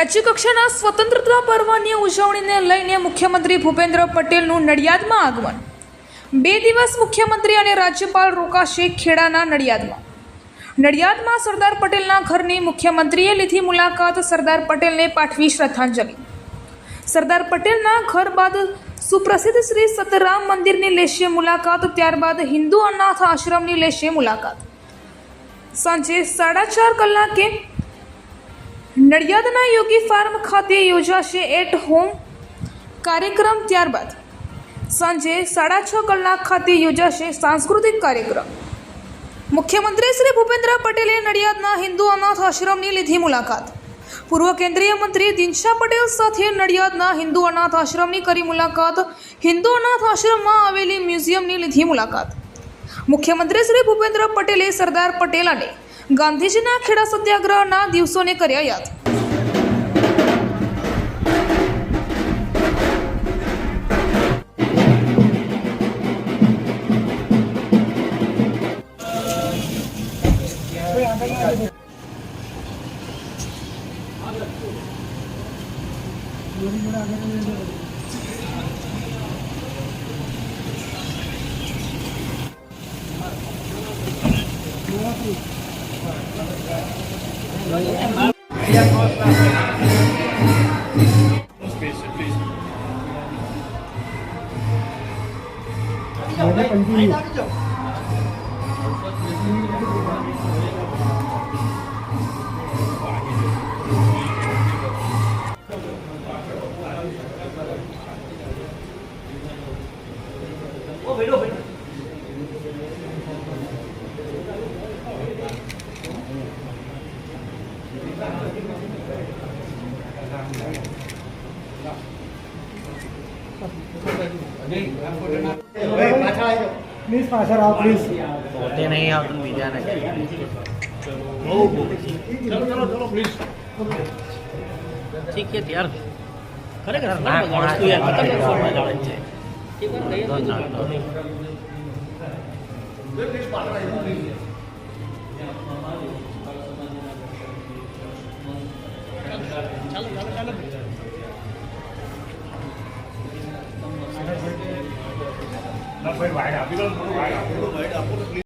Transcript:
રાજ્યકક્ષાના સ્વતંત્રતા પર્વની ઉજવણીને લઈને મુખ્યમંત્રી ભૂપેન્દ્ર પટેલનું નડિયાદમાં આગમન। 2 દિવસ મુખ્યમંત્રી અને રાજ્યપાલ રોકાશે ખેડાના નડિયાદમાં। નડિયાદમાં સરદાર પટેલના ઘરની મુખ્યમંત્રીએ લીધી મુલાકાત। સરદાર પટેલને પાઠવી શ્રદ્ધાંજલિ। સરદાર પટેલના ઘર બાદ સુપ્રસિદ્ધ શ્રી સતરામ મંદિરની લેશે મુલાકાત। ત્યારબાદ હિન્દુ અનાથ આશ્રમની લેશે મુલાકાત। સાંજે 4:30 કલાકે નડિયાદના યોગી ફાર્મ ખાતે યોજાશે એટ હોમ કાર્યક્રમ। ત્યારબાદ સાંજે 6:30 કલાક ખાતે યોજાશે સાંસ્કૃતિક કાર્યક્રમ। મુખ્યમંત્રી શ્રી ભૂપેન્દ્ર પટેલે નડિયાદના હિન્દુ અનાથ આશ્રમની લીધી મુલાકાત। પૂર્વ કેન્દ્રીય મંત્રી દિનશા પટેલ સાથે નડિયાદના હિન્દુ અનાથ આશ્રમની કરી મુલાકાત। હિન્દુ અનાથ આશ્રમમાં આવેલી મ્યુઝિયમની લીધી મુલાકાત। મુખ્યમંત્રી શ્રી ભૂપેન્દ્ર પટેલે સરદાર પટેલ અને ગાંધીજીના ખેડા સત્યાગ્રહના દિવસોને કર્યા યાદ। प्लीज पाछળ આવો પ્લીઝ પોતે નહીં આવતું બીજાને ચલો પ્લીઝ ઠીક છે ત્યાર ખરેખર ના વસ્તુ યાર ખતમ છે ના ભાઈ વાઈડ આપી દો થોડું વાઈડ આપો